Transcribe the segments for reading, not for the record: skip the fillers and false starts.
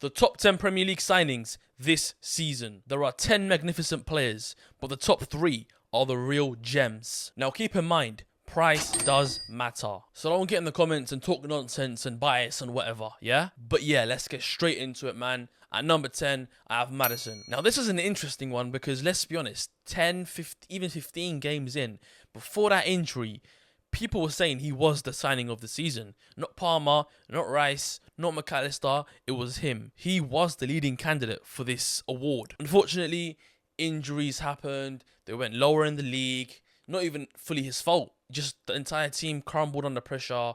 The top 10 Premier League signings this season. There are 10 magnificent players, but the top 3 are the real gems. Now keep in mind, price does matter. So don't get in the comments and talk nonsense and bias and whatever, yeah? But yeah, let's get straight into it, man. At number 10, I have Maddison. Now this is an interesting one because let's be honest, 10, 15, even 15 games in, before that injury, people were saying he was the signing of the season. Not Palmer, not Rice, not McAllister. It was him. He was the leading candidate for this award. Unfortunately, injuries happened. They went lower in the league. Not even fully his fault. Just the entire team crumbled under pressure.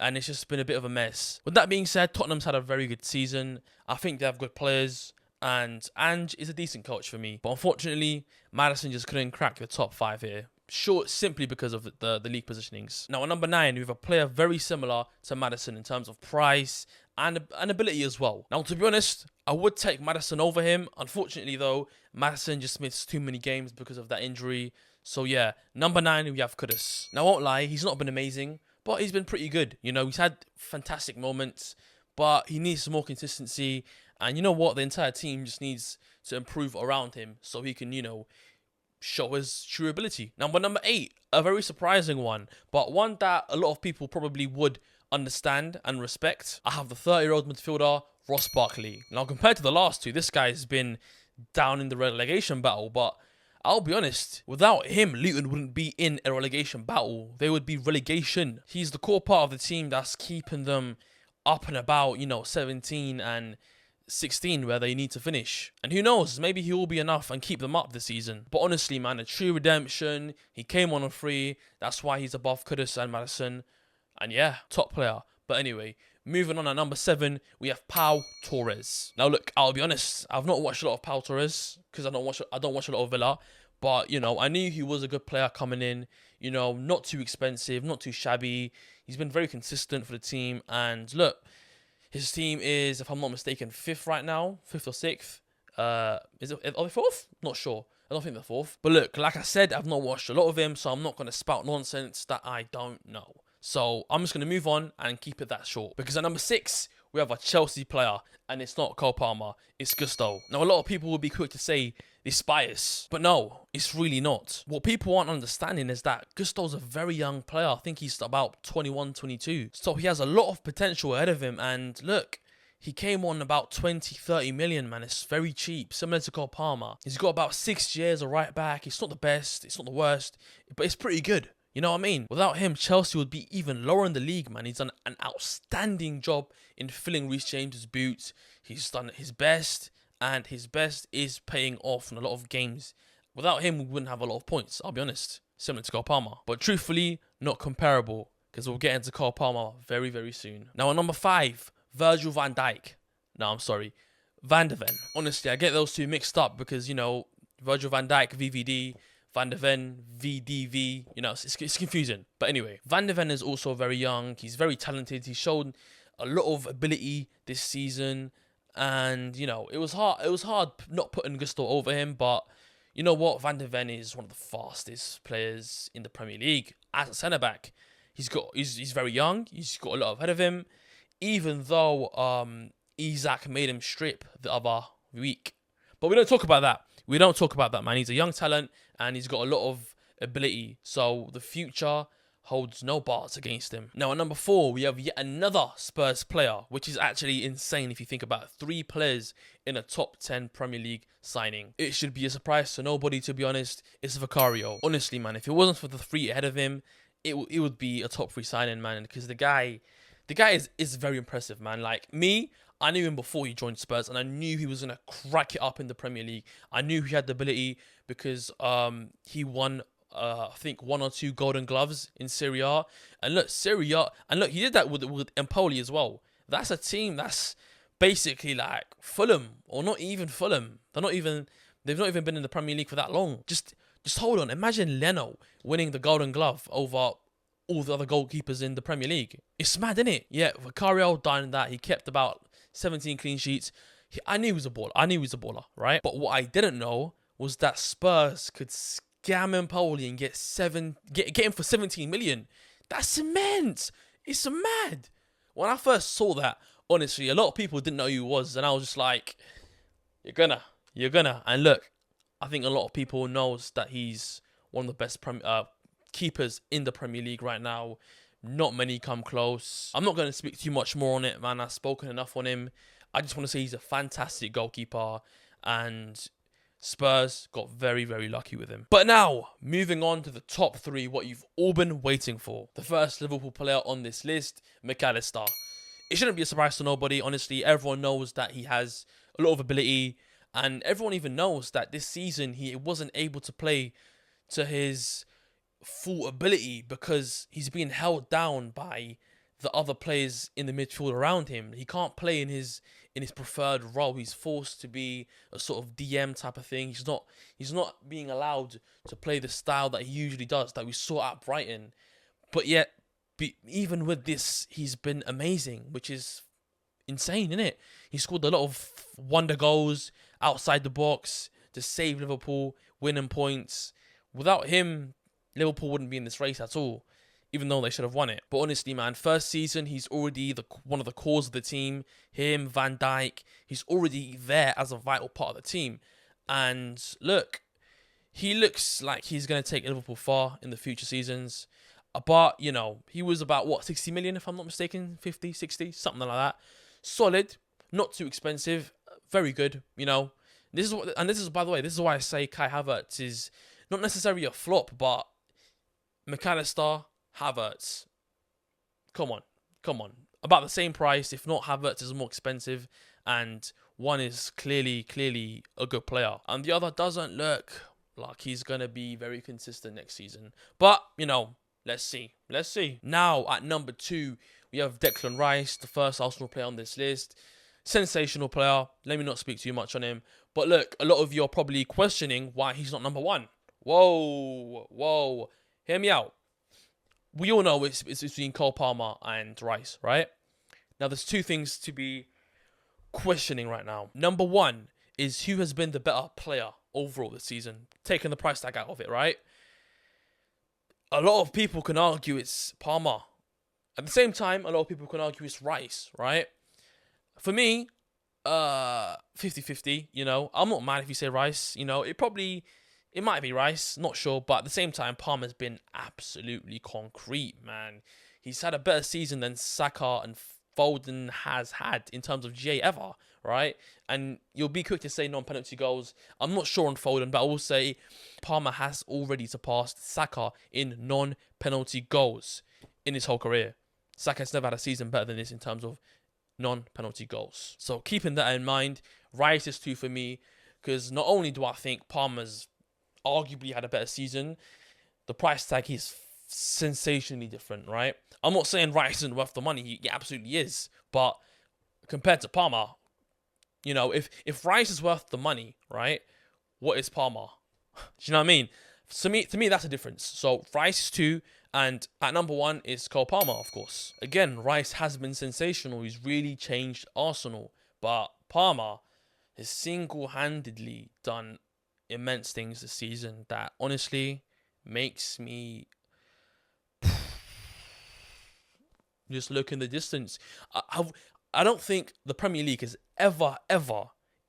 And it's just been a bit of a mess. With that being said, Tottenham's had a very good season. I think they have good players. And Ange is a decent coach for me. But unfortunately, Maddison just couldn't crack the top 5 here. Sure, simply because of the league positionings. Now, at number 9, we have a player very similar to Maddison in terms of price and ability as well. Now, to be honest, I would take Maddison over him. Unfortunately, though, Maddison just missed too many games because of that injury. So, yeah, number 9, we have Kudus. Now, I won't lie, he's not been amazing, but he's been pretty good. You know, he's had fantastic moments, but he needs some more consistency. And you know what? The entire team just needs to improve around him so he can, you know, show his true ability. Now, number 8, a very surprising one, but one that a lot of people probably would understand and respect. I have the 30-year-old midfielder, Ross Barkley. Now, compared to the last two, this guy's been down in the relegation battle, but I'll be honest, without him, Luton wouldn't be in a relegation battle. They would be relegation. He's the core part of the team that's keeping them up and about, you know, 17 and 16 where they need to finish. And who knows, maybe he will be enough and keep them up this season. But honestly, man, a true redemption. He came on a free. That's why he's above Kudus and Maddison. And yeah, top player. But anyway, moving on at number 7, we have Pau Torres. Now look, I'll be honest, I've not watched a lot of Pau Torres because I don't watch a lot of Villa. But, you know, I knew he was a good player coming in. You know, not too expensive, not too shabby. He's been very consistent for the team. And look, his team is, if I'm not mistaken, 5th right now. 5th or 6th. Are they 4th? Not sure. I don't think they're 4th. But look, like I said, I've not watched a lot of him, so I'm not going to spout nonsense that I don't know. So I'm just going to move on and keep it that short. Because at number 6, we have a Chelsea player. And it's not Cole Palmer. It's Gusto. Now, a lot of people will be quick to say it's bias. But no, it's really not. What people aren't understanding is that Gusto's a very young player. I think he's about 21, 22. So he has a lot of potential ahead of him. And look, he came on about 20, 30 million, man. It's very cheap, similar to Cole Palmer. He's got about 6 years of right back. It's not the best. It's not the worst. But it's pretty good. You know what I mean? Without him, Chelsea would be even lower in the league, man. He's done an outstanding job in filling Reece James's boots. He's done his best, and his best is paying off in a lot of games. Without him, we wouldn't have a lot of points, I'll be honest. Similar to Cole Palmer. But truthfully, not comparable, because we'll get into Cole Palmer very, very soon. Now, at number 5, Virgil van Dijk. No, I'm sorry. Van de Ven. Honestly, I get those two mixed up because, you know, Virgil van Dijk, VVD, Van de Ven, VDV, you know, it's confusing. But anyway, Van de Ven is also very young. He's very talented. He's shown a lot of ability this season. And, you know, it was hard not putting Gusto over him. But you know what? Van de Ven is one of the fastest players in the Premier League as a centre-back. He's very young. He's got a lot ahead of him. Even though Isak made him strip the other week. But we don't talk about that. We don't talk about that, man. He's a young talent and he's got a lot of ability. So the future holds no bars against him. Now, at number 4, we have yet another Spurs player, which is actually insane if you think about it. 3 players in a top 10 Premier League signing. It should be a surprise to nobody, to be honest. It's Vicario. Honestly, man, if it wasn't for the 3 ahead of him, it would be a top 3 signing, man. Because the guy is very impressive, man. Like me, I knew him before he joined Spurs, and I knew he was going to crack it up in the Premier League. I knew he had the ability because he won, I think, 1 or 2 Golden Gloves in Serie A. And look, he did that with Empoli as well. That's a team that's basically like Fulham, or not even Fulham. They've not even been in the Premier League for that long. Just hold on. Imagine Leno winning the Golden Glove over all the other goalkeepers in the Premier League. It's mad, isn't it? Yeah, Vicario done that. He kept about 17 clean sheets. I knew he was a baller. Right? But what I didn't know was that Spurs could scam Empoli and get him for 17 million. That's immense. It's mad. When I first saw that, honestly, a lot of people didn't know who he was, and I was just like, you're gonna. And look, I think a lot of people knows that he's one of the best keepers in the Premier League right now. Not many come close. I'm not going to speak too much more on it, man. I've spoken enough on him. I just want to say he's a fantastic goalkeeper, and Spurs got very, very lucky with him. But now, moving on to the top three, what you've all been waiting for. The first Liverpool player on this list, Mac Allister. It shouldn't be a surprise to nobody. Honestly, everyone knows that he has a lot of ability, and everyone even knows that this season he wasn't able to play to his full ability because he's being held down by the other players in the midfield around him. He can't play in his preferred role. He's forced to be a sort of DM type of thing. He's not being allowed to play the style that he usually does, that we saw at Brighton. But yet, even with this, he's been amazing, which is insane, isn't it? He scored a lot of wonder goals outside the box to save Liverpool, winning points. Without him, Liverpool wouldn't be in this race at all, even though they should have won it. But honestly, man, first season, he's already one of the cores of the team. Him, Van Dijk, he's already there as a vital part of the team. And look, he looks like he's going to take Liverpool far in the future seasons. But, you know, he was about, 60 million, if I'm not mistaken? 50, 60, something like that. Solid, not too expensive, very good, you know. By the way, this is why I say Kai Havertz is not necessarily a flop, but Mac Allister, Havertz, come on. About the same price, if not, Havertz is more expensive, and one is clearly a good player, and the other doesn't look like he's going to be very consistent next season. But, you know, let's see. Now, at number 2, we have Declan Rice, the first Arsenal player on this list. Sensational player. Let me not speak too much on him. But look, a lot of you are probably questioning why he's not number 1. Whoa. Hear me out. We all know it's between Cole Palmer and Rice, right? Now, there's 2 things to be questioning right now. Number 1 is who has been the better player overall this season, taking the price tag out of it, right? A lot of people can argue it's Palmer. At the same time, a lot of people can argue it's Rice, right? For me, 50-50, you know. I'm not mad if you say Rice, you know. It might be Rice, not sure. But at the same time, Palmer's been absolutely concrete, man. He's had a better season than Saka and Foden has had in terms of GA ever, right? And you'll be quick to say non-penalty goals. I'm not sure on Foden, but I will say Palmer has already surpassed Saka in non-penalty goals in his whole career. Saka's never had a season better than this in terms of non-penalty goals. So keeping that in mind, Rice is 2 for me, because not only do I think Palmer's arguably had a better season, the price tag is sensationally different, right? I'm not saying Rice isn't worth the money. He absolutely is. But compared to Palmer, you know, if Rice is worth the money, right, what is Palmer? Do you know what I mean? To me, that's a difference. So Rice is 2, and at number 1 is Cole Palmer, of course. Again, Rice has been sensational. He's really changed Arsenal. But Palmer has single-handedly done immense things this season that honestly makes me just look in the distance. I don't think the Premier League has ever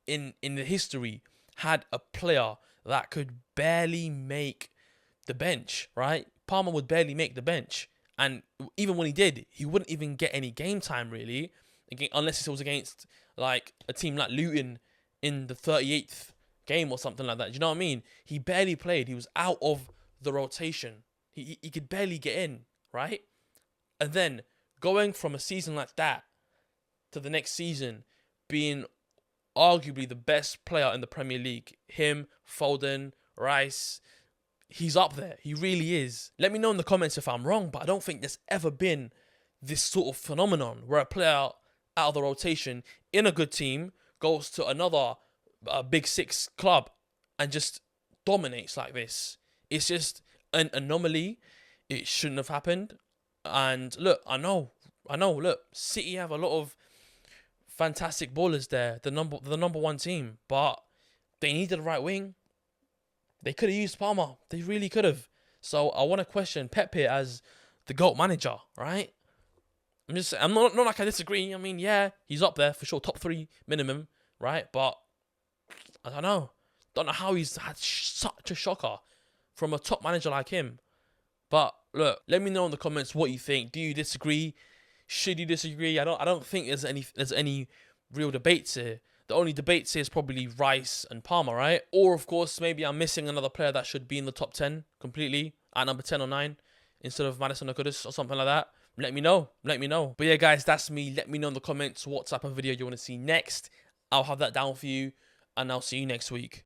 in the history had a player that could barely make the bench, right? Palmer would barely make the bench. And even when he did, he wouldn't even get any game time, really, unless it was against like a team like Luton in the 38th game or something like that. Do you know what I mean? He barely played. He was out of the rotation. He could barely get in, right? And then going from a season like that to the next season being arguably the best player in the Premier League, him, Foden, Rice, he's up there. He really is. Let me know in the comments if I'm wrong, but I don't think there's ever been this sort of phenomenon where a player out of the rotation in a good team goes to another Big 6 club and just dominates like this. It's just an anomaly. It shouldn't have happened. And look, I know, look, City have a lot of fantastic ballers there, the number 1 team, but they needed a right wing. They could have used Palmer. They really could have. So I want to question Pep here as the GOAT manager, right? I'm not like I disagree. I mean, yeah, he's up there for sure, top 3 minimum, right? But I don't know. Don't know how he's had such a shocker from a top manager like him. But look, let me know in the comments what you think. Do you disagree? Should you disagree? I don't think there's any real debates here. The only debates here is probably Rice and Palmer, right? Or of course, maybe I'm missing another player that should be in the top 10 completely at number 10 or 9 instead of Madison or Kudus or something like that. Let me know. Let me know. But yeah, guys, that's me. Let me know in the comments what type of video you want to see next. I'll have that down for you, and I'll see you next week.